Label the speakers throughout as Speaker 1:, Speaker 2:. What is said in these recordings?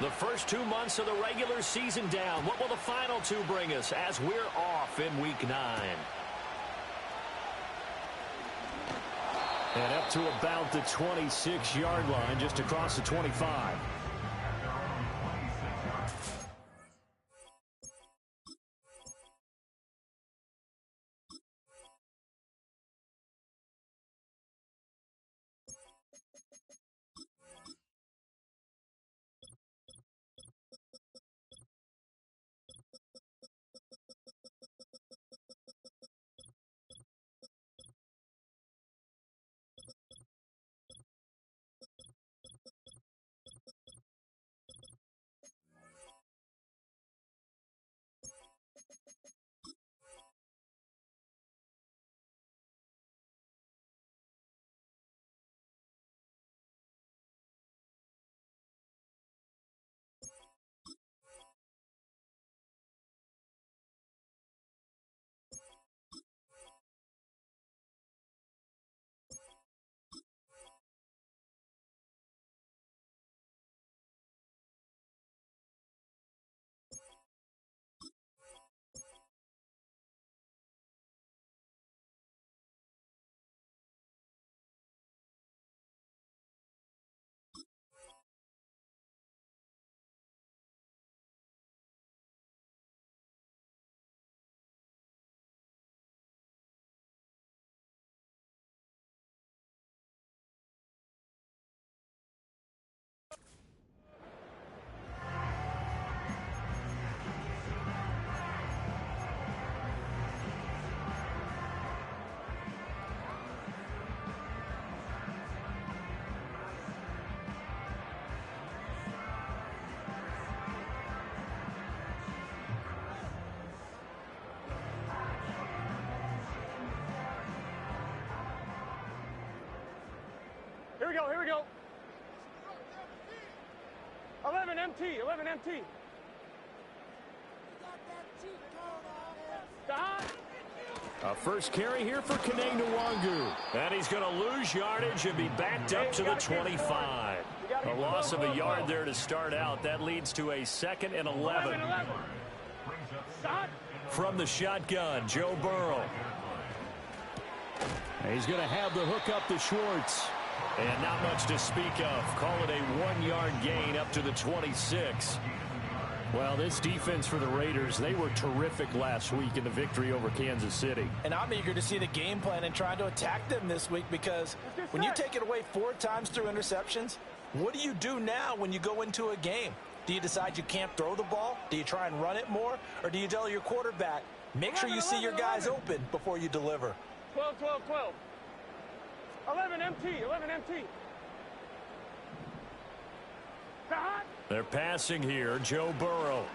Speaker 1: The first 2 months of the regular season down. What will the final two bring us as we're off in Week 9? And up to about the 26-yard line, just across the 25.
Speaker 2: Here we go. 11 MT, 11 MT.
Speaker 1: A first carry here for Kaneng Nwangu. And he's going to lose yardage and be backed up to the 25. A loss of a yard there to start out. That leads to a 2nd and 11. From the shotgun, Joe Burrow. He's going to have the hook up to Schwartz. And not much to speak of. Call it a 1-yard gain up to the 26. Well, this defense for the Raiders, they were terrific last week in the victory over Kansas City.
Speaker 3: And I'm eager to see the game plan and trying to attack them this week, because when you take it away 4 times through interceptions, what do you do now when you go into a game? Do you decide you can't throw the ball? Do you try and run it more? Or do you tell your quarterback, make sure you see your guys open before you deliver?
Speaker 2: 12, 12, 12. 11 MT, 11 MT.
Speaker 1: They're passing here. Joe Burrow.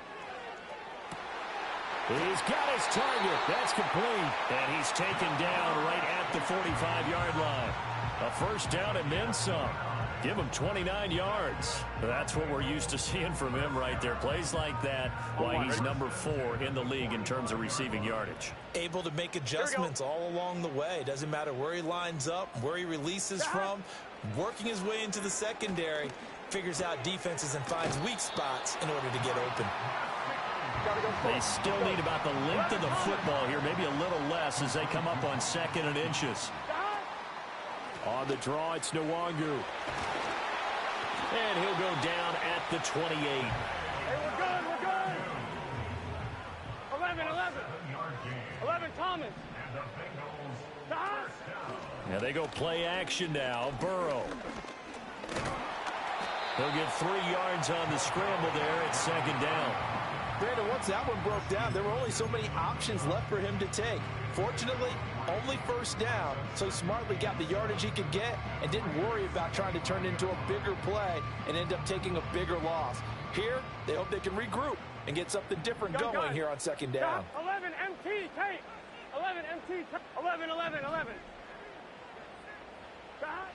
Speaker 1: He's got his target. That's complete. And he's taken down right at the 45-yard line. A first down and then some. Give him 29 yards. That's what we're used to seeing from him right there. Plays like that, why he's number 4 in the league in terms of receiving yardage.
Speaker 3: Able to make adjustments all along the way. Doesn't matter where he lines up, where he releases from. Working his way into the secondary. Figures out defenses and finds weak spots in order to get open.
Speaker 1: They still need about the length of the football here, maybe a little less as they come up on 2nd and inches. On the draw, it's Nwangu. And he'll go down at the 28.
Speaker 2: Hey, we're good, we're good. 11, 11. 11, Thomas.
Speaker 1: Now they go play action now. Burrow. He'll get 3 yards on the scramble there at 2nd down.
Speaker 3: Brandon, once that one broke down, there were only so many options left for him to take. Fortunately, only first down, so he smartly got the yardage he could get and didn't worry about trying to turn it into a bigger play and end up taking a bigger loss. Here, they hope they can regroup and get something different going here on 2nd down.
Speaker 2: 11 MT, take. 11 MT, 11, 11, 11.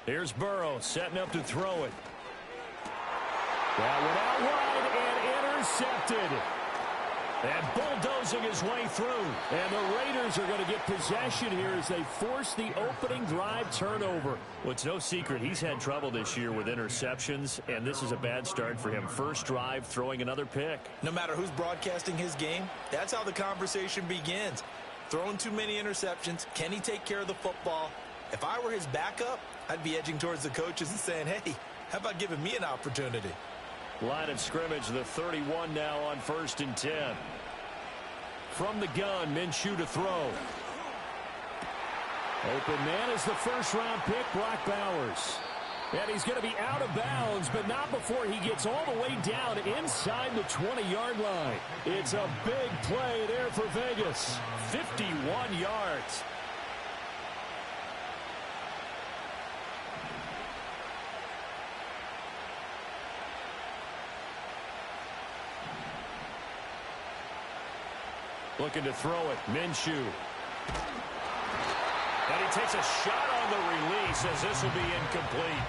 Speaker 1: Here's Burrow setting up to throw it. That went out wide and intercepted. And bulldozing his way through. And the Raiders are going to get possession here as they force the opening drive turnover. Well, it's no secret he's had trouble this year with interceptions, and this is a bad start for him. First drive, throwing another pick.
Speaker 3: No matter who's broadcasting his game, that's how the conversation begins. Throwing too many interceptions. Can he take care of the football? If I were his backup, I'd be edging towards the coaches and saying, hey, how about giving me an opportunity?
Speaker 1: Line of scrimmage, the 31 now on 1st and 10. From the gun, Minshew to throw. Open man is the first-round pick, Brock Bowers. And he's going to be out of bounds, but not before he gets all the way down inside the 20-yard line. It's a big play there for Vegas. 51 yards. Looking to throw it. Minshew. And he takes a shot on the release as this will be incomplete.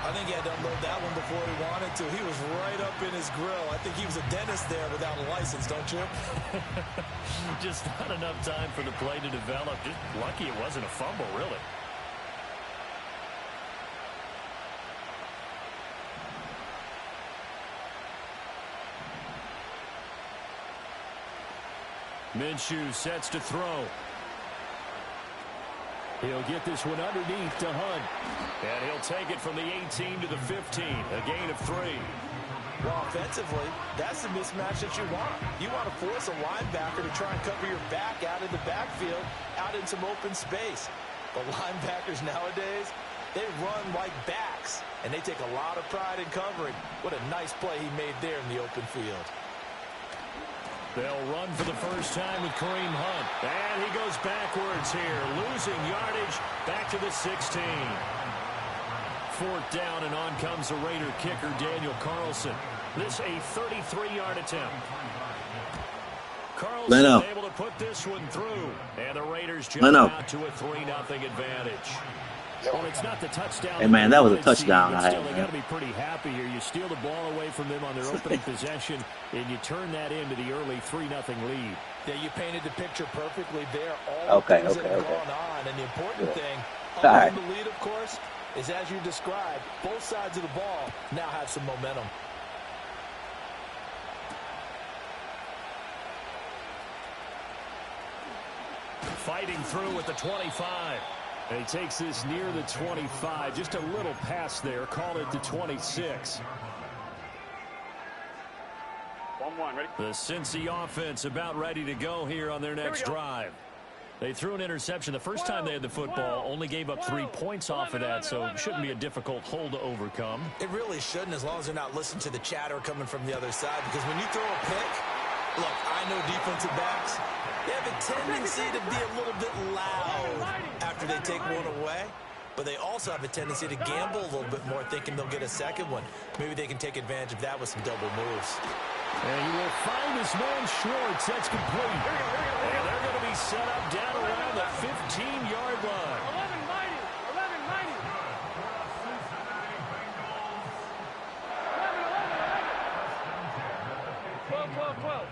Speaker 3: I think he had to unload that one before he wanted to. He was right up in his grill. I think he was a dentist there without a license, don't you?
Speaker 1: Just not enough time for the play to develop. Just lucky it wasn't a fumble, really. Minshew sets to throw. He'll get this one underneath to Hunt. And he'll take it from the 18 to the 15. A gain of 3.
Speaker 3: Well, offensively, that's the mismatch that you want. You want to force a linebacker to try and cover your back out in the backfield, out in some open space. But linebackers nowadays, they run like backs, and they take a lot of pride in covering. What a nice play he made there in the open field.
Speaker 1: They'll run for the first time with Kareem Hunt. And he goes backwards here, losing yardage back to the 16. 4th down, and on comes the Raider kicker, Daniel Carlson. This a 33-yard attempt. Carlson able to put this one through. And the Raiders jump out to a 3-0 advantage. Well, it's not the touchdown.
Speaker 4: Hey, man, that was a touchdown.
Speaker 1: They got to be pretty happy here. You steal the ball away from them on their opening possession, and you turn that into the early 3-0 lead.
Speaker 3: Yeah, you painted the picture perfectly there. All the things that have gone on, and the important thing, other than the lead, of course, is as you described, both sides of the ball now have some momentum.
Speaker 1: Fighting through at the 25. And he takes this near the 25. Just a little pass there. Call it the 26.
Speaker 2: 1-1, ready?
Speaker 1: The Cincy offense about ready to go here on their next drive. They threw an interception the first time they had the football, only gave up 3 points off of that, so it shouldn't be a difficult hole to overcome.
Speaker 3: It really shouldn't, as long as they're not listening to the chatter coming from the other side, because when you throw a pick, look, I know defensive backs, they have a tendency to be a little bit loud after they take one away, but they also have a tendency to gamble a little bit more, thinking they'll get a second one. Maybe they can take advantage of that with some double moves.
Speaker 1: And he will find his man Schwartz. That's complete. And they're going to be set up down around the 15-yard line.
Speaker 2: 11 mighty. 11 mighty. 11, 11, 11. 12, 12, 12.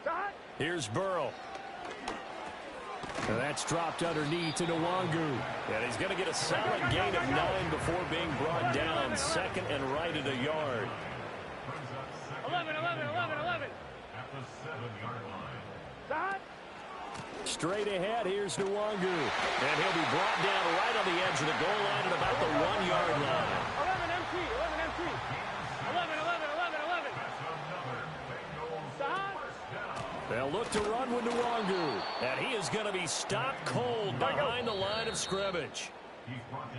Speaker 2: Shot.
Speaker 1: Here's Burrow. And that's dropped underneath to Nwangu. And he's going to get a solid gain of 9 before being brought down. 2nd and right at a yard.
Speaker 2: 11, 11, 11, 11. Shot.
Speaker 1: Straight ahead, here's Nwangu. And he'll be brought down right on the edge of the goal line at about the 1-yard line.
Speaker 2: 11 MT, 11 MT. 11, 11, 11, 11. Shot.
Speaker 1: They'll look to run with Nwangu. And he is going to be stopped cold behind the line of scrimmage.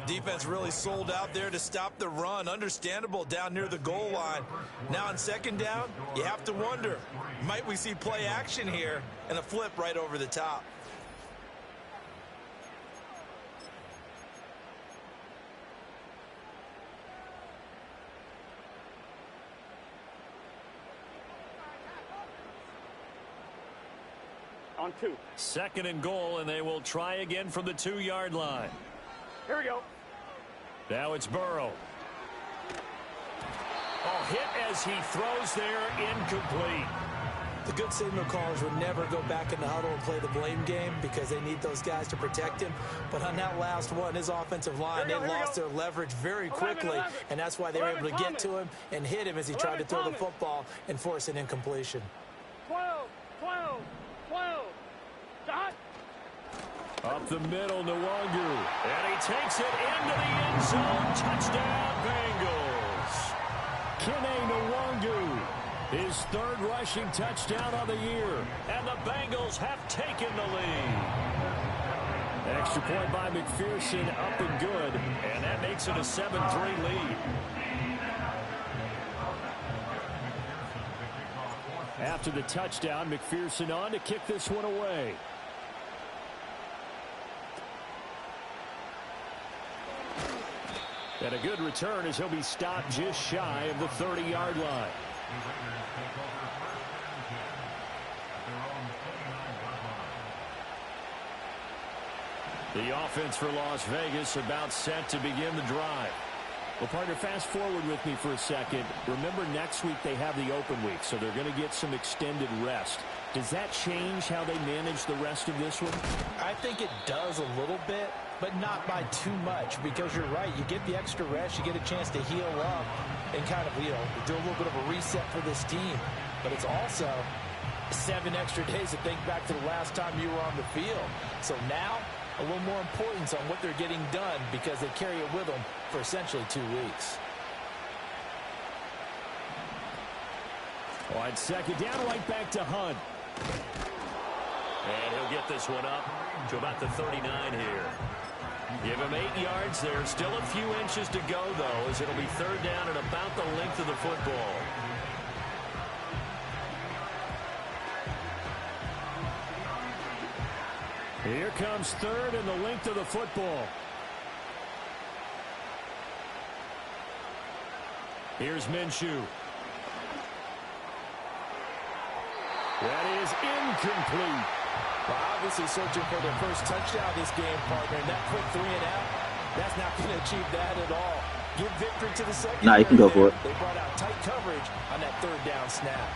Speaker 3: Defense really sold out there to stop the run. Understandable down near the goal line. Now on 2nd down, you have to wonder, might we see play action here and a flip right over the top?
Speaker 2: On 2.
Speaker 1: 2nd and goal, and they will try again from the 2-yard line.
Speaker 2: Here we go.
Speaker 1: Now it's Burrow. Oh, hit as he throws there, incomplete.
Speaker 3: The good signal callers would never go back in the huddle and play the blame game because they need those guys to protect him. But on that last one, his offensive line, they lost their leverage very quickly, and that's why they were able to get to him and hit him as he tried to throw the football and force an incompletion.
Speaker 2: 12. Dot.
Speaker 1: Up the middle, Nwangu. And he takes it into the end zone. Touchdown, Bengals. Kene Nwangu. His third rushing touchdown of the year. And the Bengals have taken the lead. Extra point by McPherson, up and good. And that makes it a 7-3 lead. After the touchdown, McPherson on to kick this one away. And a good return as he'll be stopped just shy of the 30-yard line. The offense for Las Vegas about set to begin the drive. Well, partner, fast forward with me for a second. Remember, next week they have the open week, so they're going to get some extended rest. Does that change how they manage the rest of this one?
Speaker 3: I think it does a little bit, but not by too much, because you're right. You get the extra rest, you get a chance to heal up and kind of, do a little bit of a reset for this team. But it's also 7 extra days to think back to the last time you were on the field. So now, a little more importance on what they're getting done because they carry it with them for essentially 2 weeks.
Speaker 1: On second down, right back to Hunt. And he'll get this one up to about the 39 here. Give him 8 yards there. Still a few inches to go, though, as it'll be third down and about the length of the football. Here comes third and the length of the football. Here's Minshew. That is incomplete.
Speaker 3: Well, obviously searching for their first touchdown this game, partner. And that quick 3 and out, that's not going to achieve that at all. Give victory to the second.
Speaker 4: Nah, you can go for it.
Speaker 3: They brought out tight coverage on that third down snap.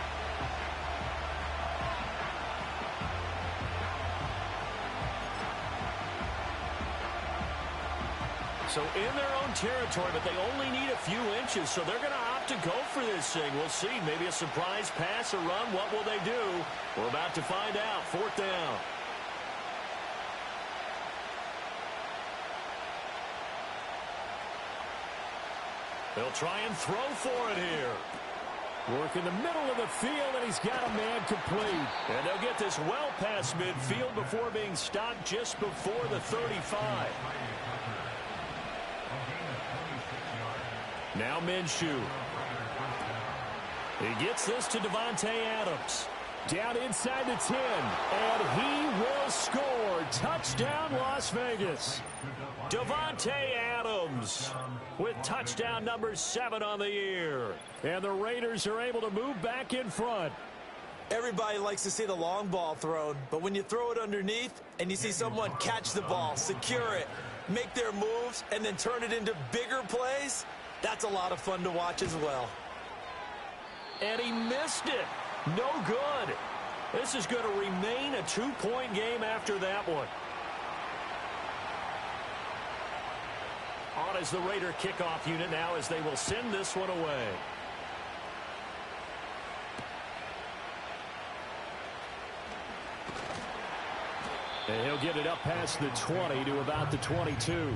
Speaker 1: So in their own territory, but they only need a few inches, so they're going to opt to go for this thing. We'll see. Maybe a surprise pass or run. What will they do? We're about to find out. Fourth down. They'll try and throw for it here. Work in the middle of the field, and he's got a man complete. And they'll get this well past midfield before being stopped just before the 35. Now Minshew. He gets this to Davante Adams. Down inside the 10. And he will score. Touchdown, Las Vegas. Davante Adams with touchdown number 7 on the year. And the Raiders are able to move back in front.
Speaker 3: Everybody likes to see the long ball thrown, but when you throw it underneath and you see someone catch the ball, secure it, make their moves, and then turn it into bigger plays, that's a lot of fun to watch as well.
Speaker 1: And he missed it. No good. This is going to remain a 2-point game after that one. On is the Raider kickoff unit now as they will send this one away. And he'll get it up past the 20 to about the 22.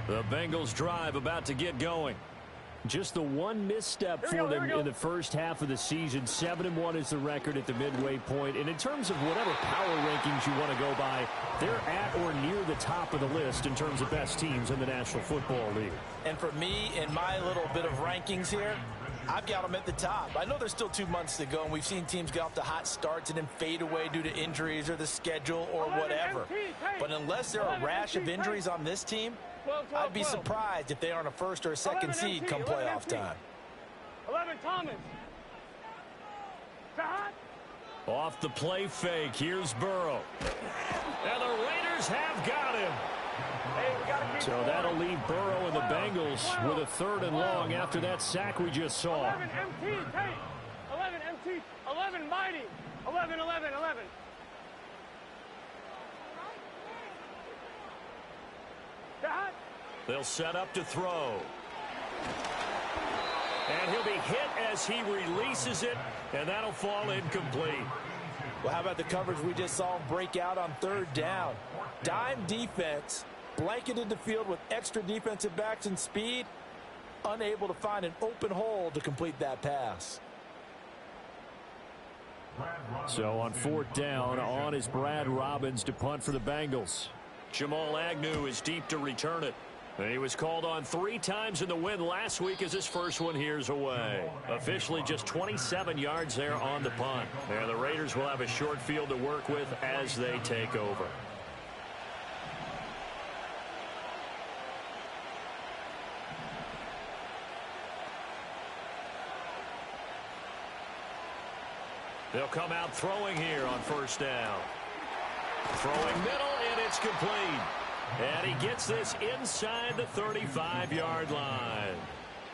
Speaker 1: The Bengals drive about to get going. Just the one misstep for them in the first half of the season. 7-1 is the record at the midway point. And in terms of whatever power rankings you want to go by, they're at or near the top of the list in terms of best teams in the National Football League.
Speaker 3: And for me, in my little bit of rankings here, I've got them at the top. I know there's still 2 months to go, and we've seen teams get off to hot starts and then fade away due to injuries or the schedule or whatever. But unless there are a rash of injuries on this team, I'd be surprised if they aren't a first or a second seed come playoff time.
Speaker 2: 11 Thomas.
Speaker 1: Off the play fake, here's Burrow. And the Raiders have got him. So that'll leave Burrow and the Bengals with a 3rd and long after that sack we just saw.
Speaker 2: 11 MT, take. 11 MT, 11 mighty. 11, 11, 11.
Speaker 1: They'll set up to throw. And he'll be hit as he releases it, and that'll fall incomplete.
Speaker 3: Well, how about the coverage we just saw break out on 3rd down? Dime defense, blanketed the field with extra defensive backs and speed, unable to find an open hole to complete that pass.
Speaker 1: So on 4th down, on is Brad Robbins to punt for the Bengals. Jamal Agnew is deep to return it. And he was called on 3 times in the win last week as his first one here's away. Officially just 27 yards there on the punt. And the Raiders will have a short field to work with as they take over. They'll come out throwing here on 1st down. Throwing middle, and it's complete. And he gets this inside the 35-yard line.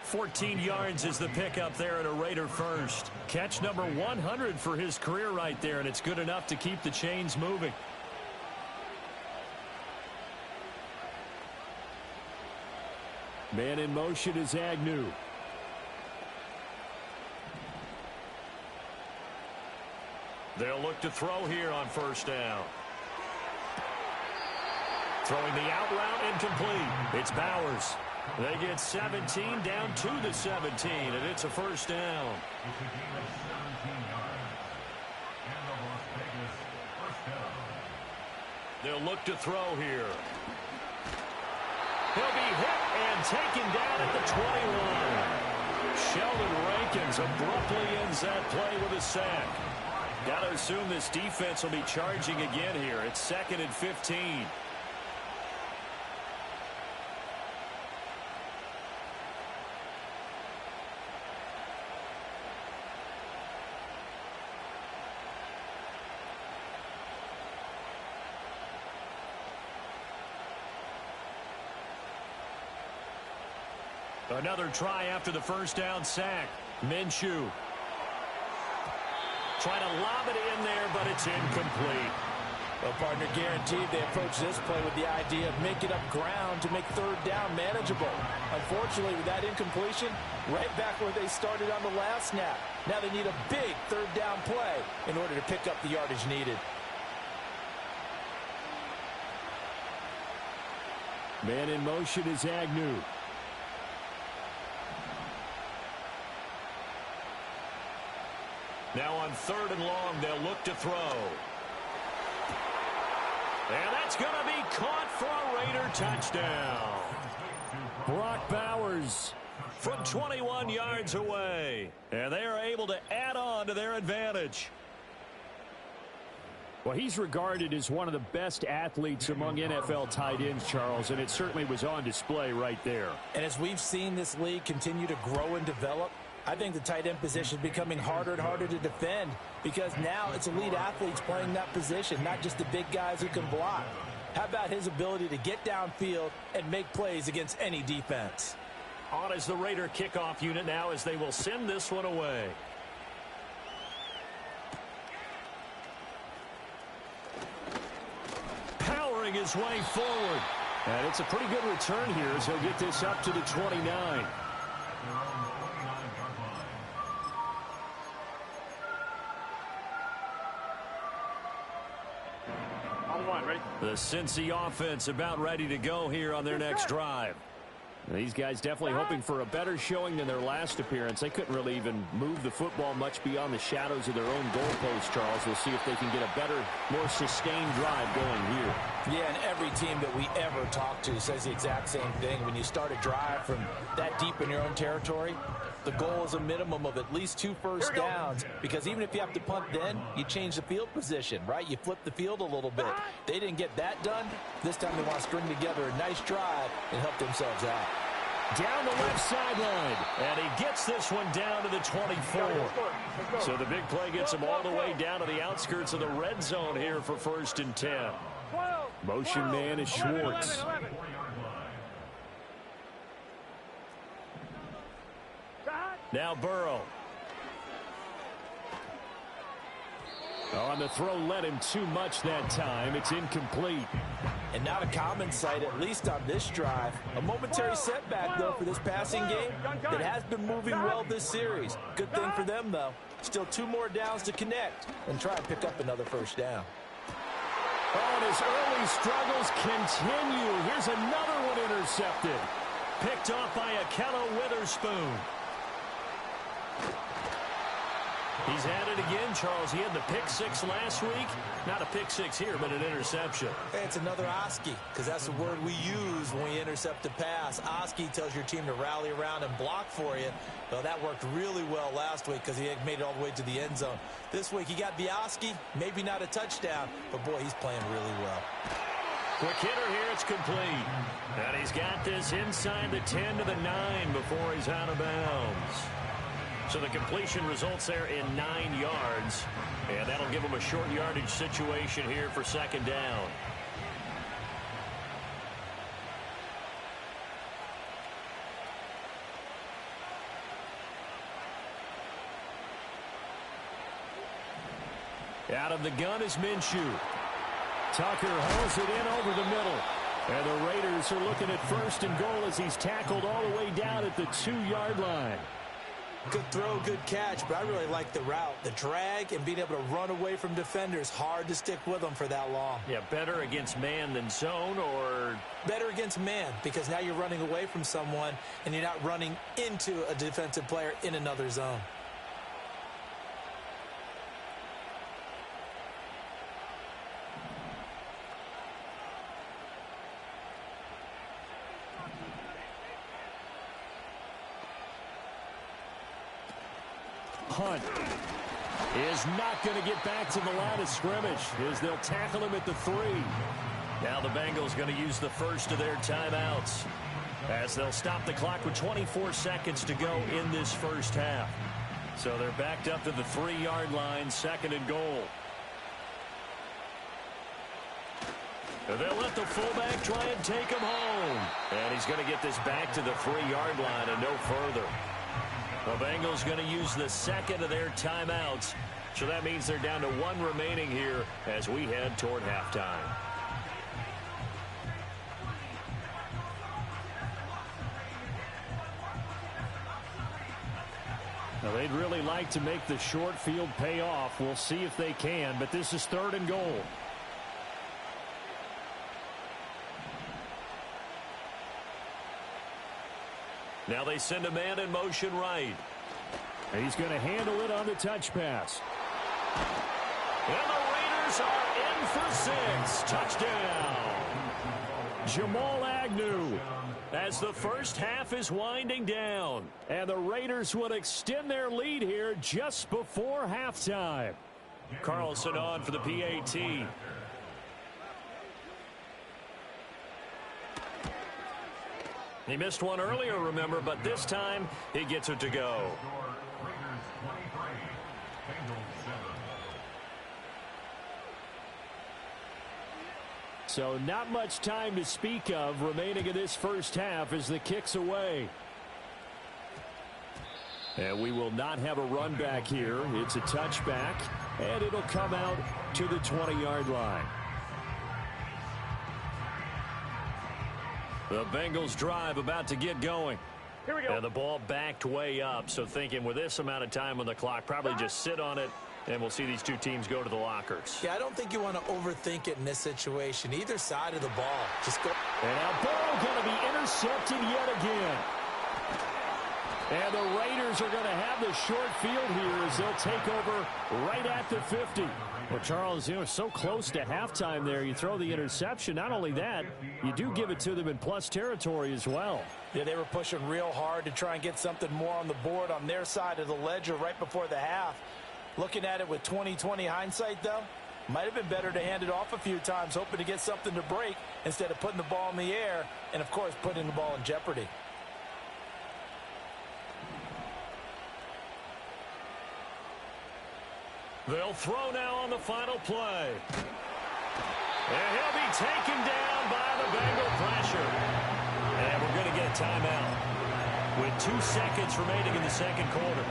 Speaker 1: 14 yards is the pickup there at a Raider first. Catch number 100 for his career right there, and it's good enough to keep the chains moving. Man in motion is Agnew. They'll look to throw here on 1st down. Throwing the out route, incomplete. It's Bowers. They get 17 down to the 17, and it's a 1st down. They'll look to throw here. He'll be hit and taken down at the 21. Sheldon Rankins abruptly ends that play with a sack. Got to assume this defense will be charging again here. It's 2nd and 15. Another try after the 1st down sack. Minshew trying to lob it in there, but it's incomplete.
Speaker 3: Well, partner, guaranteed they approach this play with the idea of making up ground to make 3rd down manageable. Unfortunately, with that incompletion, right back where they started on the last snap. Now they need a big 3rd down play in order to pick up the yardage needed.
Speaker 1: Man in motion is Agnew. Now on 3rd and long, they'll look to throw. And that's going to be caught for a Raider touchdown. Brock Bowers from 21 yards away. And they are able to add on to their advantage. Well, he's regarded as one of the best athletes among NFL tight ends, Charles, and it certainly was on display right there.
Speaker 3: And as we've seen this league continue to grow and develop, I think the tight end position is becoming harder and harder to defend because now it's elite athletes playing that position, not just the big guys who can block. How about his ability to get downfield and make plays against any defense?
Speaker 1: On is the Raider kickoff unit now as they will send this one away. Powering his way forward. And it's a pretty good return here as he'll get this up to the 29. The Cincy offense about ready to go here on their next drive. These guys definitely hoping for a better showing than their last appearance. They couldn't really even move the football much beyond the shadows of their own goalpost, Charles. We'll see if they can get a better, more sustained drive going here.
Speaker 3: Yeah, and every team that we ever talk to says the exact same thing. When you start a drive from that deep in your own territory, the goal is a minimum of at least 2 first downs, because even if you have to punt then, you change the field position, right? You flip the field a little bit. They didn't get that done. This time they want to string together a nice drive and help themselves out.
Speaker 1: Down the left sideline, and he gets this one down to the 24. So the big play gets him all the way down to the outskirts of the red zone here for 1st and 10. Motion man is Schwartz.
Speaker 2: 11.
Speaker 1: Now Burrow. On the throw, led him too much that time. It's incomplete.
Speaker 3: And not a common sight, at least on this drive. A momentary setback, though, for this passing game that has been moving well this series. Good thing for them, though. Still 2 more downs to connect and try and pick up another first down.
Speaker 1: Oh, and his early struggles continue. Here's another one intercepted. Picked off by Akello Witherspoon. He's at it again, Charles. He had the pick 6 last week. Not a pick 6 here, but an interception.
Speaker 3: Hey, it's another Oski, because that's the word we use when we intercept a pass. Oski tells your team to rally around and block for you. Well, that worked really well last week because he had made it all the way to the end zone. This week he got the Oski, maybe not a touchdown, but boy, he's playing really well.
Speaker 1: Quick hitter here, it's complete. And he's got this inside the 10 to the 9 before he's out of bounds. So the completion results there in 9 yards. And that'll give him a short yardage situation here for 2nd down. Out of the gun is Minshew. Tucker hauls it in over the middle. And the Raiders are looking at 1st and goal as he's tackled all the way down at the 2-yard line.
Speaker 3: Good throw, good catch, but I really like the route. The drag and being able to run away from defenders, hard to stick with them for that long.
Speaker 1: Yeah, better against man than zone, or?
Speaker 3: Better against man, because now you're running away from someone and you're not running into a defensive player in another zone.
Speaker 1: Hunt is not going to get back to the line of scrimmage as they'll tackle him at the 3. Now the Bengals going to use the first of their timeouts as they'll stop the clock with 24 seconds to go in this first half. So they're backed up to the 3-yard line, 2nd and goal. They'll let the fullback try and take him home. And he's going to get this back to the 3-yard line and no further. The Bengals going to use the 2nd of their timeouts. So that means they're down to 1 remaining here as we head toward halftime. Now they'd really like to make the short field pay off. We'll see if they can, but this is 3rd and goal. Now they send a man in motion right. He's going to handle it on the touch pass. And the Raiders are in for 6. Touchdown. Jamal Agnew as the first half is winding down. And the Raiders will extend their lead here just before halftime. Carlson on for the PAT. He missed one earlier, remember, but this time he gets it to go. So not much time to speak of remaining in this first half as the kick's away. And we will not have a run back here. It's a touchback, and it'll come out to the 20-yard line. The Bengals drive about to get going.
Speaker 2: Here we go.
Speaker 1: And the ball backed way up, so thinking with this amount of time on the clock, probably just sit on it, and we'll see these two teams go to the lockers.
Speaker 3: Yeah, I don't think you want to overthink it in this situation. Either side of the ball. Just go.
Speaker 1: And now ball going to be intercepted yet again. And the Raiders are going to have the short field here as they'll take over right at the 50. Well, Charles, so close to halftime there. You throw the interception. Not only that, you do give it to them in plus territory as well.
Speaker 3: Yeah, they were pushing real hard to try and get something more on the board on their side of the ledger right before the half. Looking at it with 20/20 hindsight, though, might have been better to hand it off a few times, hoping to get something to break instead of putting the ball in the air and, of course, putting the ball in jeopardy.
Speaker 1: They'll throw now on the final play. And he'll be taken down by the Bengal pressure. And we're going to get a timeout with 2 seconds remaining in the second quarter.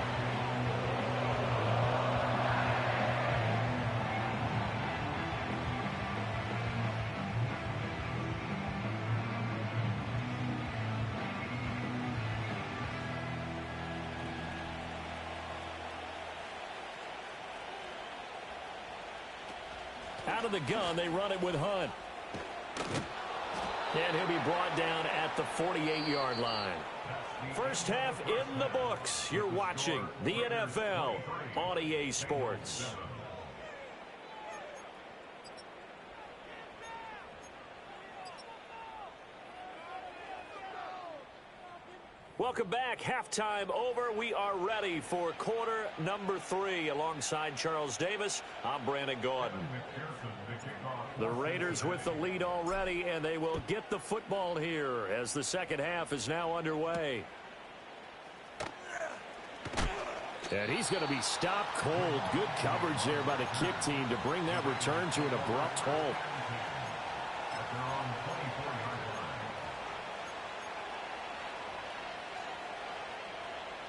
Speaker 1: Out of the gun, they run it with Hunt. And he'll be brought down at the 48-yard line. First half in the books. You're watching the NFL on EA Sports. Welcome back. Halftime over. We are ready for quarter number 3. Alongside Charles Davis, I'm Brandon Gordon. The Raiders with the lead already, and they will get the football here as the second half is now underway. And he's going to be stopped cold. Good coverage there by the kick team to bring that return to an abrupt halt.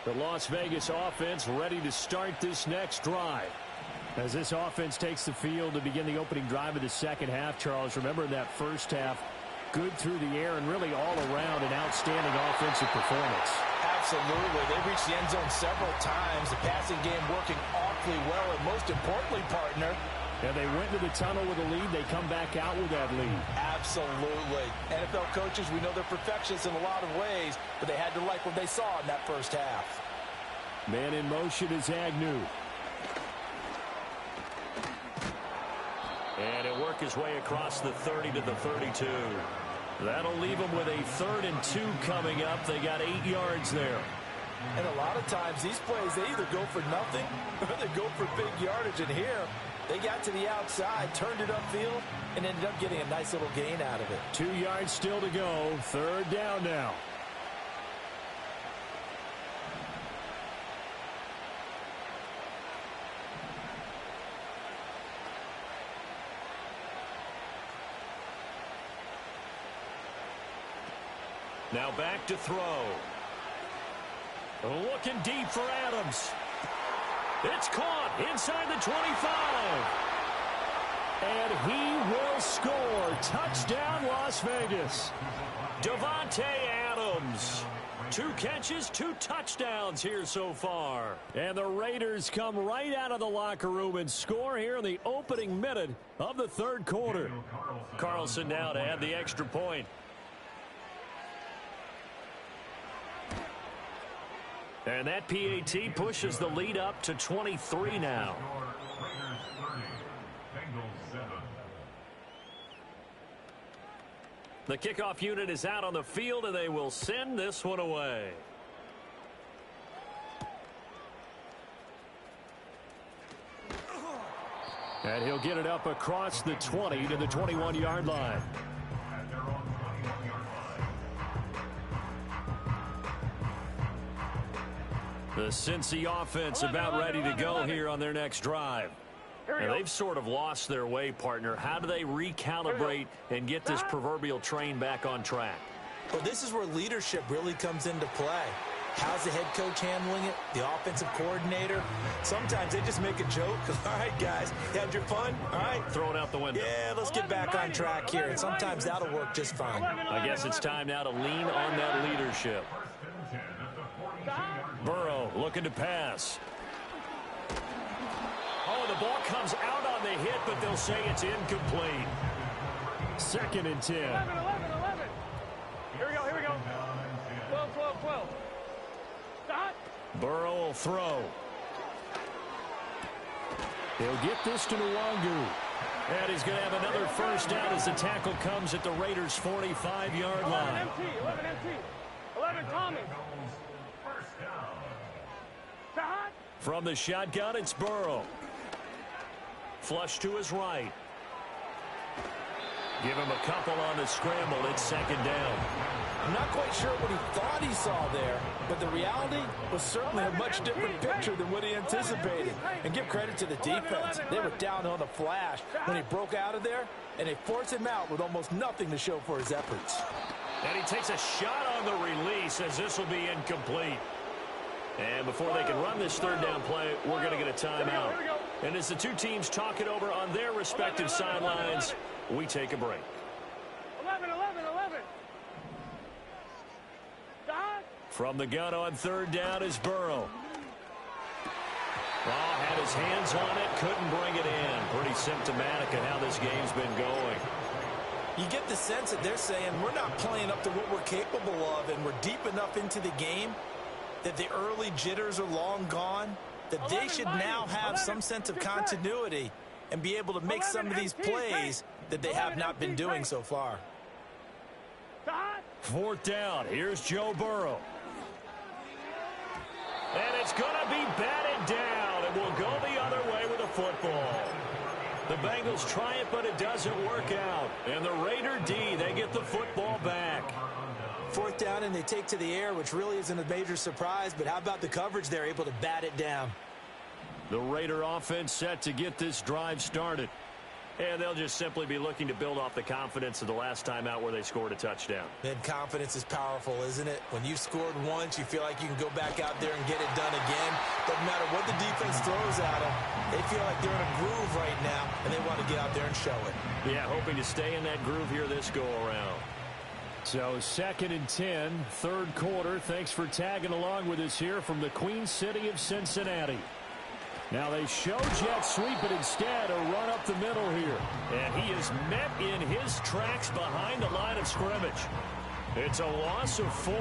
Speaker 1: The Las Vegas offense ready to start this next drive. As this offense takes the field to begin the opening drive of the second half, Charles, remember in that first half, good through the air and really all around an outstanding offensive performance.
Speaker 3: Absolutely. They reached the end zone several times. The passing game working awfully well, and most importantly, partner,
Speaker 1: and they went to the tunnel with a lead. They come back out with that lead.
Speaker 3: Absolutely. NFL coaches, we know they're perfectionists in a lot of ways, but they had to like what they saw in that first half.
Speaker 1: Man in motion is Agnew. And he'll work his way across the 30 to the 32. That'll leave them with a 3rd and 2 coming up. They got 8 yards there.
Speaker 3: And a lot of times these plays, they either go for nothing or they go for big yardage. And here, they got to the outside, turned it upfield, and ended up getting a nice little gain out of it.
Speaker 1: 2 yards still to go. 3rd down now. Now back to throw. Looking deep for Adams. It's caught inside the 25. And he will score. Touchdown, Las Vegas. Davante Adams. 2 catches, 2 touchdowns here so far. And the Raiders come right out of the locker room and score here in the opening minute of the 3rd quarter. Carlson now to add the extra point. And that PAT pushes the lead up to 23 now. The kickoff unit is out on the field, and they will send this one away. And he'll get it up across the 20 to the 21-yard line. The Cincy offense about ready to go here on their next drive. And they've sort of lost their way, partner. How do they recalibrate and get this proverbial train back on track?
Speaker 3: Well, this is where leadership really comes into play. How's the head coach handling it? The offensive coordinator? Sometimes they just make a joke. All right, guys, you had your fun? All right.
Speaker 1: Throw it out the window.
Speaker 3: Yeah, let's get back on track here. And sometimes that'll work just fine.
Speaker 1: I guess it's time now to lean on that leadership. Burrow looking to pass. Oh, the ball comes out on the hit, but they'll say it's incomplete. 2nd and 10.
Speaker 2: 11. Here we go. 12. Stop.
Speaker 1: Burrow will throw. He'll get this to Nwangu. And he's going to have another first down as the tackle comes at the Raiders' 45-yard line.
Speaker 2: 11 MT. 11 Tommy.
Speaker 1: From the shotgun, it's Burrow. Flush to his right. Give him a couple on the scramble. It's second down.
Speaker 3: I'm not quite sure what he thought he saw there, but the reality was certainly a much different picture than what he anticipated. And give credit to the defense. They were down on the flash when he broke out of there, and they forced him out with almost nothing to show for his efforts.
Speaker 1: And he takes a shot on the release as this will be incomplete. And before they can run this third down play, we're going to get a timeout. And as the two teams talk it over on their respective sidelines, we take a break.
Speaker 2: 11.
Speaker 1: From the gun on third down is Burrow. Had his hands on it, couldn't bring it in. Pretty symptomatic of how this game's been going.
Speaker 3: You get the sense that they're saying we're not playing up to what we're capable of, and we're deep enough into the game that the early jitters are long gone, that they should now have some sense of continuity and be able to make some of these plays that they have not been doing so far.
Speaker 1: Fourth down. Here's Joe Burrow. And it's going to be batted down. It will go the other way with the football. The Bengals try it, but it doesn't work out. And the Raider D, they get the football back.
Speaker 3: Fourth down, and they take to the air, which really isn't a major surprise, but how about the coverage? They're able to bat it down.
Speaker 1: The Raider offense set to get this drive started. And they'll just simply be looking to build off the confidence of the last time out where they scored a touchdown.
Speaker 3: And confidence is powerful, isn't it? When you scored once, you feel like you can go back out there and get it done again. Doesn't matter what the defense throws at them. They feel like they're in a groove right now, and they want to get out there and show it.
Speaker 1: Yeah, hoping to stay in that groove here this go-around. So 2nd and 10, third quarter. Thanks for tagging along with us here from the Queen City of Cincinnati. Now they show jet sweep, but instead a run up the middle here. And he is met in his tracks behind the line of scrimmage. It's a loss of 4.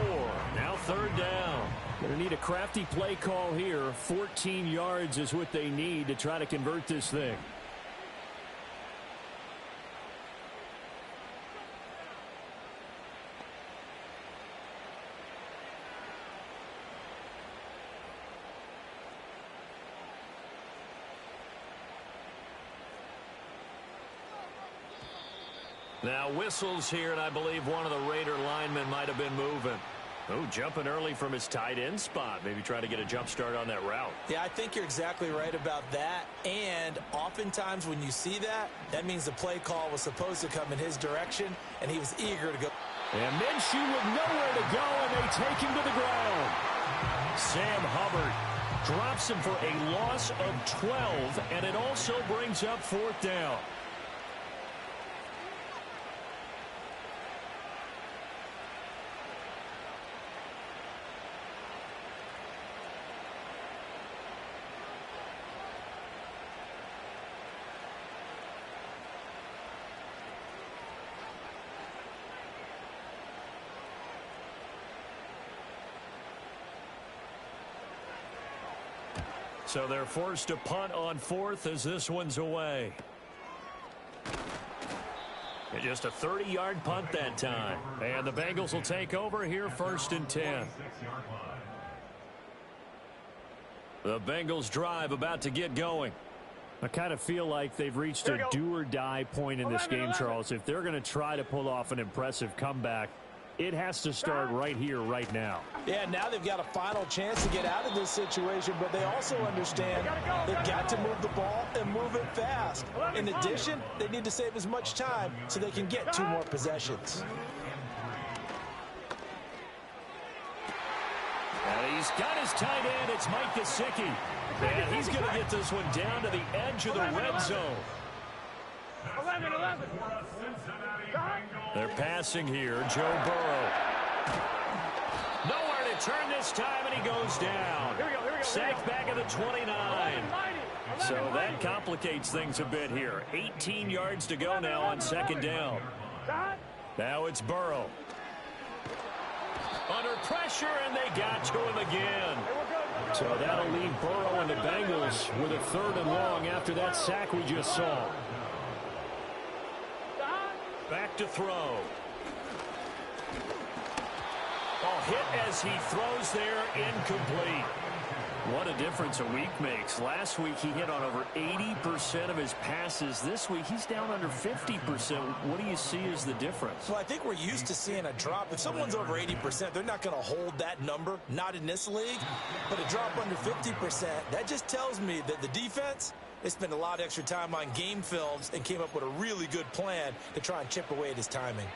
Speaker 1: Now third down. Going to need a crafty play call here. 14 yards is what they need to try to convert this thing. Now whistles here, and I believe one of the Raider linemen might have been moving. Oh, jumping early from his tight end spot. Maybe try to get a jump start on that route.
Speaker 3: Yeah, I think you're exactly right about that. And oftentimes when you see that, that means the play call was supposed to come in his direction, and he was eager to go.
Speaker 1: And Minshew with nowhere to go, and they take him to the ground. Sam Hubbard drops him for a loss of 12, and it also brings up fourth down. So they're forced to punt on fourth as this one's away. And just a 30-yard punt that time. And the Bengals will take over here 1st and 10. The Bengals drive about to get going. I kind of feel like they've reached a do-or-die point in this game, Charles. If they're going to try to pull off an impressive comeback, it has to start right here, right now.
Speaker 3: Yeah, now they've got a final chance to get out of this situation, but they also understand they've got to move the ball and move it fast. In addition, they need to save as much time so they can get 2 more possessions.
Speaker 1: And he's got his tight end. It's Mike Gesicki. And he's going to get this one down to the edge of the red zone.
Speaker 2: 11.
Speaker 1: They're passing here. Joe Burrow. Nowhere to turn this time, and he goes down. Sacked back at the 29. So that complicates things a bit here. 18 yards to go now on 2nd down. Now it's Burrow. Under pressure, and they got to him again. So that'll leave Burrow and the Bengals with a 3rd and long after that sack we just saw. Back to throw. Hit as he throws there, incomplete. What a difference a week makes. Last week he hit on over 80% of his passes. This week he's down under 50%. What do you see as the difference?
Speaker 3: Well, I think we're used to seeing a drop. If someone's over 80%, they're not going to hold that number, not in this league. But a drop under 50%, that just tells me that the defense, they spent a lot of extra time on game films and came up with a really good plan to try and chip away at his timing.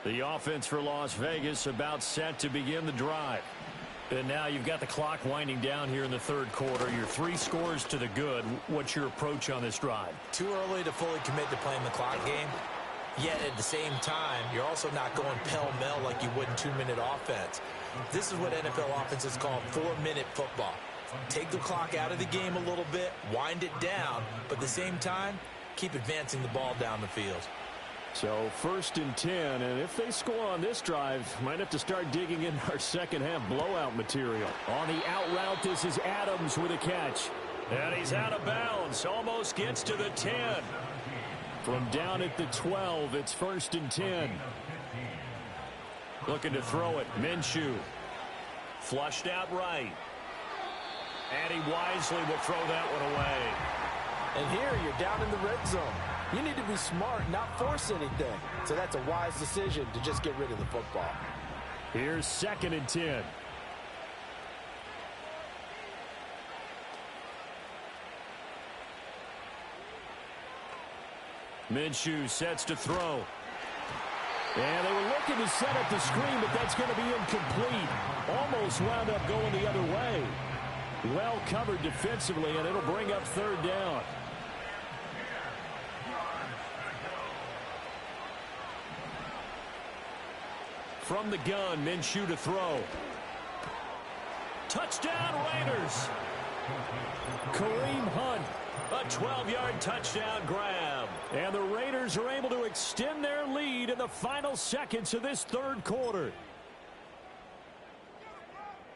Speaker 1: The offense for Las Vegas about set to begin the drive. And now you've got the clock winding down here in the 3rd quarter. Your 3 scores to the good. What's your approach on this drive?
Speaker 3: Too early to fully commit to playing the clock game. Yet at the same time, you're also not going pell-mell like you would in 2-minute offense. This is what NFL offenses call 4-minute football. Take the clock out of the game a little bit, wind it down, but at the same time, keep advancing the ball down the field.
Speaker 1: So 1st and 10, and if they score on this drive, might have to start digging in our second-half blowout material. On the out route, this is Adams with a catch. And he's out of bounds, almost gets to the 10. From down at the 12, it's 1st and 10. Looking to throw it, Minshew. Flushed out right. And he wisely will throw that one away.
Speaker 3: And here you're down in the red zone. You need to be smart, not force anything. So that's a wise decision to just get rid of the football.
Speaker 1: Here's 2nd and 10. Minshew sets to throw. And they were looking to set up the screen, but that's going to be incomplete. Almost wound up going the other way. Well covered defensively, and it'll bring up 3rd down. From the gun, Minshew to throw. Touchdown, Raiders. Kareem Hunt, a 12-yard touchdown grab. And the Raiders are able to extend their lead in the final seconds of this 3rd quarter.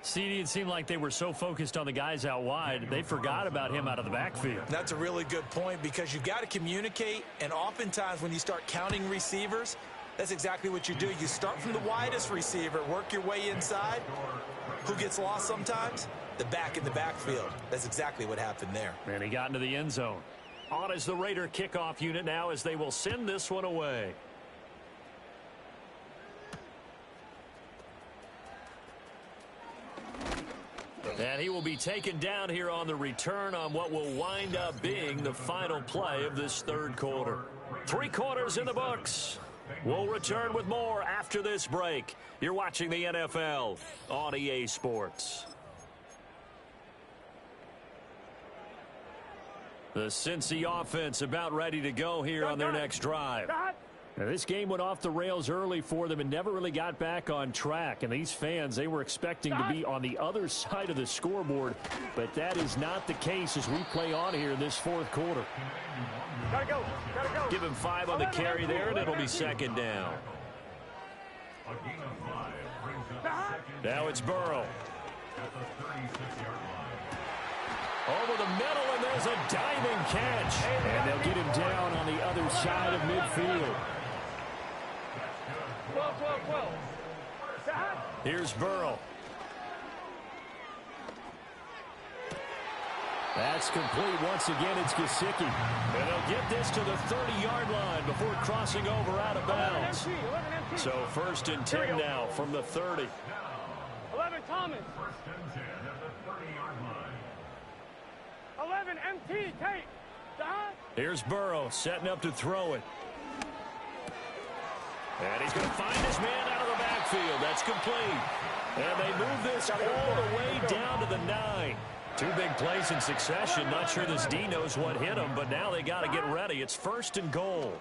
Speaker 1: CD, it seemed like they were so focused on the guys out wide, they forgot about him out of the backfield.
Speaker 3: That's a really good point because you've got to communicate, and oftentimes when you start counting receivers, that's exactly what you do. You start from the widest receiver, work your way inside. Who gets lost sometimes? The back in the backfield. That's exactly what happened there.
Speaker 1: And he got into the end zone. On is the Raider kickoff unit now as they will send this one away. And he will be taken down here on the return on what will wind up being the final play of this 3rd quarter. 3 quarters in the books. We'll return with more after this break. You're watching the NFL on EA Sports. The Cincy offense about ready to go here on their next drive. Now, this game went off the rails early for them and never really got back on track. And these fans, they were expecting to be on the other side of the scoreboard. But that is not the case as we play on here in this 4th quarter.
Speaker 2: Gotta go.
Speaker 1: Give him 5 on the carry there, and it'll be 2nd down. Now it's Burrow. Over the middle, and there's a diving catch. And they'll get him down on the other side of midfield.
Speaker 2: 12.
Speaker 1: Here's Burrow. That's complete once again. It's Gesicki. And they'll get this to the 30-yard line before crossing over out of bounds.
Speaker 2: 11 MT.
Speaker 1: So 1st and 10 now from the 30.
Speaker 2: 11 Thomas. 11 MT. Take.
Speaker 1: Here's Burrow setting up to throw it. And he's going to find his man out of the backfield. That's complete. And they move this all the way down to the 9. 2 big plays in succession. Not sure this D knows what hit him, but now they got to get ready. It's 1st and goal.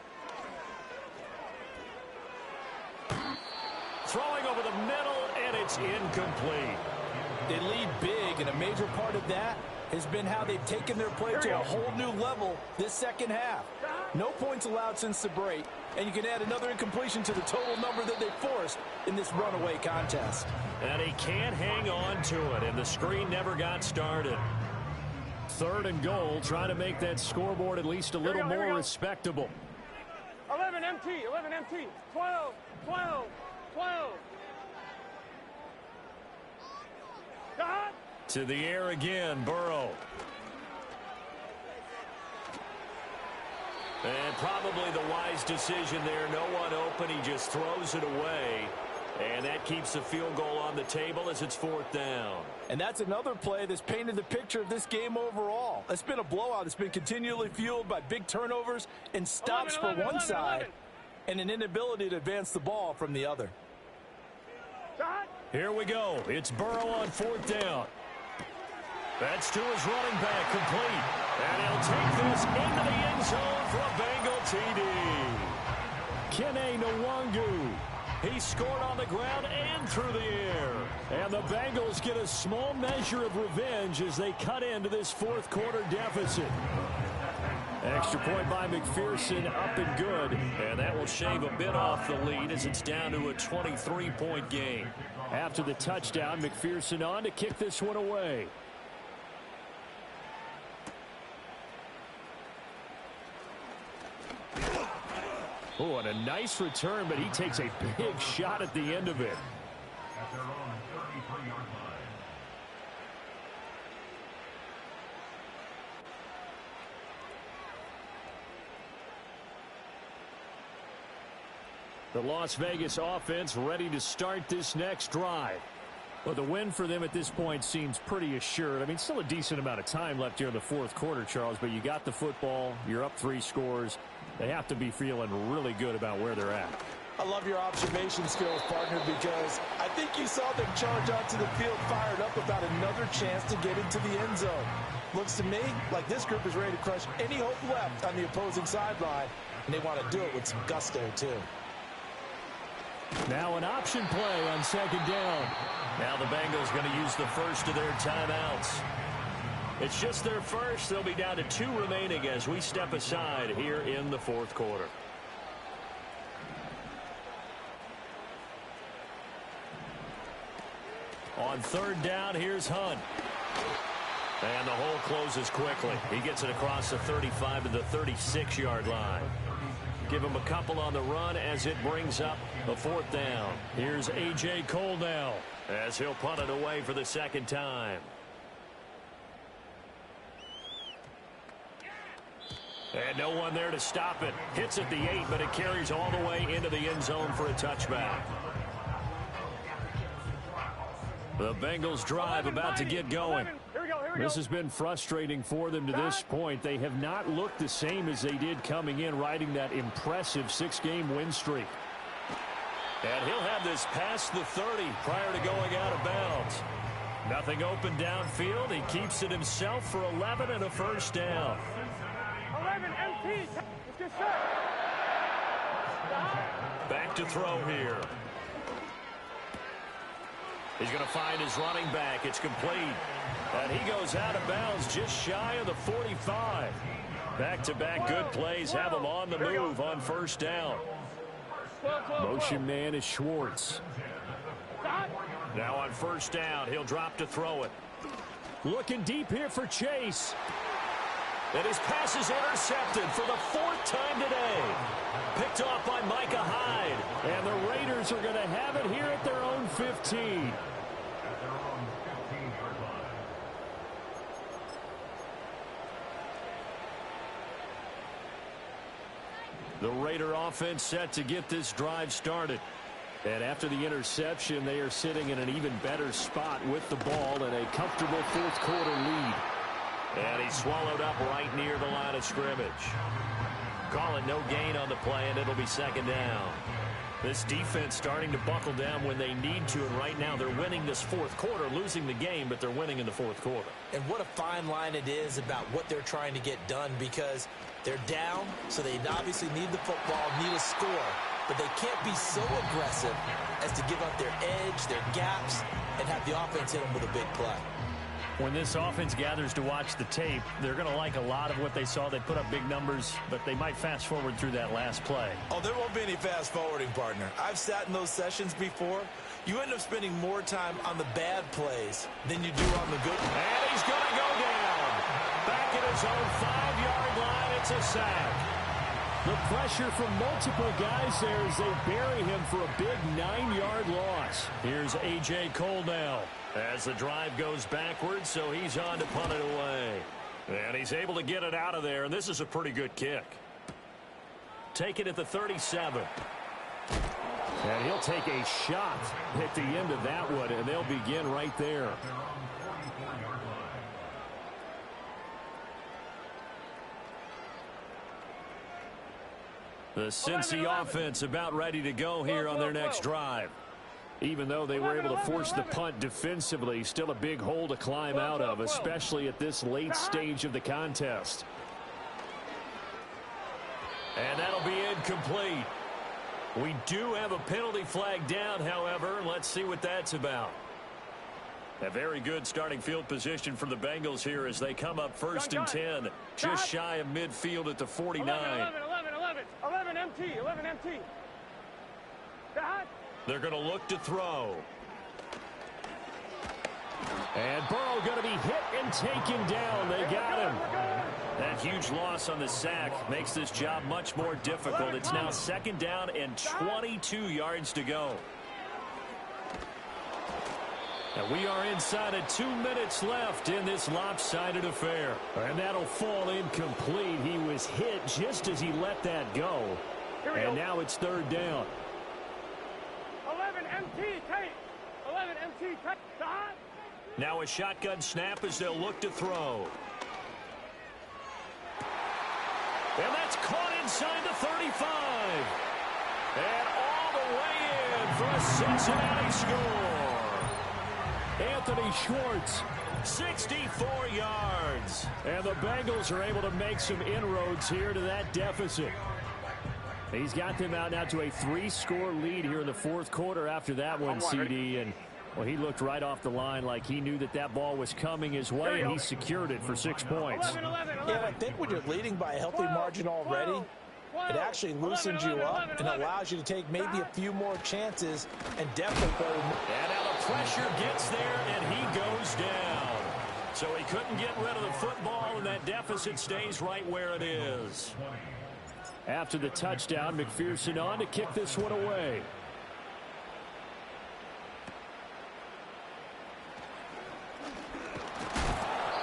Speaker 1: Throwing over the middle, and it's incomplete.
Speaker 3: They lead big, and a major part of that has been how they've taken their play to a whole new level this 2nd half. No points allowed since the break, and you can add another incompletion to the total number that they forced in this runaway contest.
Speaker 1: And he can't hang on to it, and the screen never got started. 3rd and goal, trying to make that scoreboard at least a little more respectable.
Speaker 2: 11 MT, 11 MT, 12, 12, 12. Got.
Speaker 1: To the air again, Burrow. And probably the wise decision there. No one open. He just throws it away. And that keeps the field goal on the table as it's 4th down.
Speaker 3: And that's another play that's painted the picture of this game overall. It's been a blowout. It's been continually fueled by big turnovers and stops for one side and an inability to advance the ball from the other.
Speaker 1: Here we go. It's Burrow on 4th down. That's to his running back, complete. And he'll take this into the end zone for a Bengal TD. Kene Nwangu. He scored on the ground and through the air. And the Bengals get a small measure of revenge as they cut into this 4th quarter deficit. Extra point by McPherson, up and good. And that will shave a bit off the lead as it's down to a 23-point game. After the touchdown, McPherson on to kick this one away. Oh, and a nice return, but he takes a big shot at the end of it.
Speaker 4: At their own 33-yard line.
Speaker 1: The Las Vegas offense ready to start this next drive. Well, the win for them at this point seems pretty assured. I mean, still a decent amount of time left here in the 4th quarter, Charles, but you got the football. You're up 3 scores. They have to be feeling really good about where they're at.
Speaker 3: I love your observation skills, partner, because I think you saw them charge onto the field fired up about another chance to get into the end zone. Looks to me like this group is ready to crush any hope left on the opposing sideline, and they want to do it with some gusto, too.
Speaker 1: Now an option play on 2nd down. Now the Bengals going to use the first of their timeouts. It's just their first. They'll be down to 2 remaining as we step aside here in the 4th quarter. On 3rd down, here's Hunt. And the hole closes quickly. He gets it across the 35 to the 36-yard line. Give him a couple on the run as it brings up the 4th down. Here's A.J. Cole now as he'll punt it away for the 2nd time. And no one there to stop it. Hits at the 8, but it carries all the way into the end zone for a touchback. The Bengals drive about to get going. This has been frustrating for them to this point. They have not looked the same as they did coming in, riding that impressive 6-game win streak. And he'll have this past the 30 prior to going out of bounds. Nothing open downfield. He keeps it himself for 11 and a 1st down.
Speaker 2: 11 MT. Let's get set.
Speaker 1: Back to throw here. He's going to find his running back. It's complete. And he goes out of bounds just shy of the 45. Back-to-back good plays have him on the move on 1st down. Motion man is Schwartz. Now on 1st down, he'll drop to throw it. Looking deep here for Chase. And his pass is intercepted for the 4th time today. Picked off by Micah Hyde. And the Raiders are going to have it here at their own 15. The Raider offense set to get this drive started. And after the interception, they are sitting in an even better spot with the ball and a comfortable 4th quarter lead. And he's swallowed up right near the line of scrimmage. Call it no gain on the play, and it'll be 2nd down. This defense starting to buckle down when they need to, and right now they're winning this 4th quarter, losing the game, but they're winning in the 4th quarter.
Speaker 3: And what a fine line it is about what they're trying to get done, because they're down, so they obviously need the football, need a score, but they can't be so aggressive as to give up their edge, their gaps, and have the offense hit them with a big play.
Speaker 1: When this offense gathers to watch the tape, they're going to like a lot of what they saw. They put up big numbers, but they might fast forward through that last play.
Speaker 3: Oh, there won't be any fast forwarding, partner. I've sat in those sessions before. You end up spending more time on the bad plays than you do on the good.
Speaker 1: And he's going to go down. Back at his own 5-yard line, it's a sack. The pressure from multiple guys there as they bury him for a big 9-yard loss. Here's A.J. Cole now as the drive goes backwards, so he's on to punt it away. And he's able to get it out of there, and this is a pretty good kick. Take it at the 37. And he'll take a shot at the end of that one, and they'll begin right there. The Cincy offense about ready to go here on their next drive. Even though they were able to force the punt defensively, still a big hole to climb out of, especially at this late stage of the contest. And that'll be incomplete. We do have a penalty flag down, however. Let's see what that's about. A very good starting field position for the Bengals here as they come up 1st and 10. Just shy of midfield at the 49.
Speaker 2: 11 MT.
Speaker 1: They're going to look to throw. And Burrow going to be hit and taken down. They got him. That huge loss on the sack makes this job much more difficult. It's now 2nd down and 22 yards to go. And we are inside of 2 minutes left in this lopsided affair. And that'll fall incomplete. He was hit just as he let that go. And now it's 3rd down.
Speaker 2: 11 MT, tight. 11 MT, tight.
Speaker 1: Now a shotgun snap as they'll look to throw. And that's caught inside the 35. And all the way in for a Cincinnati score. Anthony Schwartz, 64 yards. And the Bengals are able to make some inroads here to that deficit. He's got them out now to a 3-score lead here in the 4th quarter after that one, CD. And, well, he looked right off the line like he knew that that ball was coming his way, and he secured it for 6 points.
Speaker 2: 11.
Speaker 3: Yeah, I think when you're leading by a healthy margin already, it actually loosens you up and allows you to take maybe a few more chances and definitely play.
Speaker 1: And now the pressure gets there, and he goes down. So he couldn't get rid of the football, and that deficit stays right where it is. After the touchdown, McPherson on to kick this one away.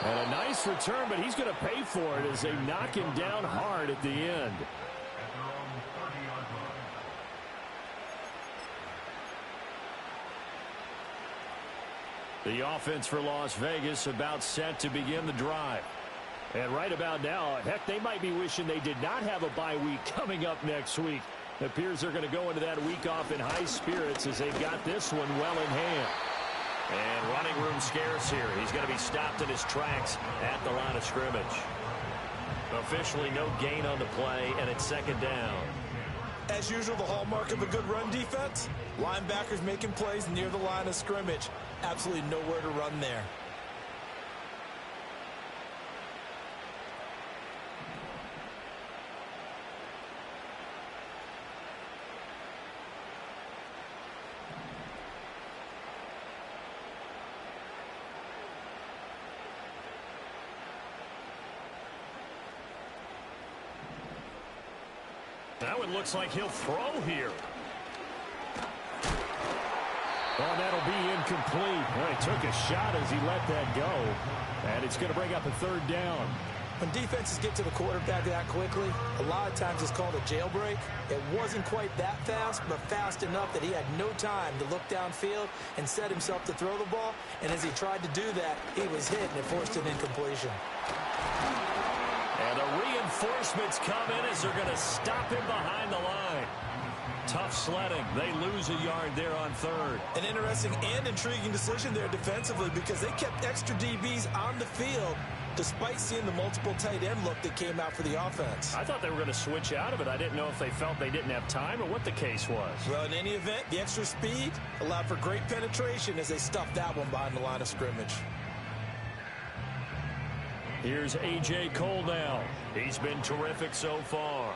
Speaker 1: And a nice return, but he's going to pay for it as they knock him down hard at the end. The offense for Las Vegas about set to begin the drive. And right about now, heck, they might be wishing they did not have a bye week coming up next week. It appears they're going to go into that week off in high spirits as they've got this one well in hand. And running room scarce here. He's going to be stopped in his tracks at the line of scrimmage. Officially no gain on the play, and it's 2nd down.
Speaker 3: As usual, the hallmark of a good run defense, linebackers making plays near the line of scrimmage. Absolutely nowhere to run there.
Speaker 1: That one looks like he'll throw here. Oh, that'll be incomplete. Well, he took a shot as he let that go. And it's going to bring up a 3rd down.
Speaker 3: When defenses get to the quarterback that quickly, a lot of times it's called a jailbreak. It wasn't quite that fast, but fast enough that he had no time to look downfield and set himself to throw the ball. And as he tried to do that, he was hit, and it forced an incompletion.
Speaker 1: And the reinforcements come in as they're going to stop him behind the line. Tough sledding. They lose a yard there on 3rd.
Speaker 3: An interesting and intriguing decision there defensively because they kept extra DBs on the field despite seeing the multiple tight end look that came out for the offense.
Speaker 1: I thought they were going to switch out of it. I didn't know if they felt they didn't have time or what the case was.
Speaker 3: Well, in any event, the extra speed allowed for great penetration as they stuffed that one behind the line of scrimmage.
Speaker 1: Here's A.J. Cole now. He's been terrific so far.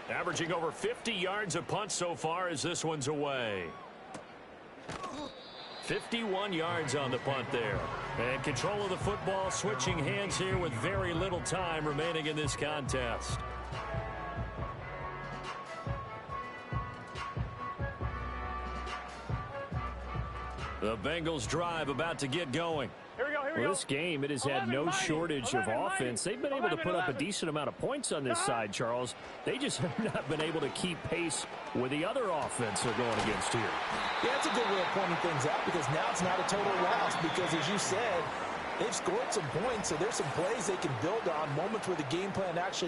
Speaker 1: Averaging over 50 yards a punt so far as this one's away. 51 yards on the punt there. And control of the football switching hands here with very little time remaining in this contest. The Bengals drive about to get going.
Speaker 2: Here we go, here we
Speaker 1: Well,
Speaker 2: go.
Speaker 1: this game, it has had
Speaker 2: 11
Speaker 1: no
Speaker 2: mighty,
Speaker 1: shortage of
Speaker 2: 11
Speaker 1: offense.
Speaker 2: mighty,
Speaker 1: They've been able to
Speaker 2: 11,
Speaker 1: put up a
Speaker 2: 11.
Speaker 1: decent amount of points on this side, Charles. They just have not been able to keep pace with the other offense they're going against here.
Speaker 3: Yeah, that's a good way of pointing things out because now it's not a total loss because, as you said, they've scored some points, so there's some plays they can build on, moments where the game plan actually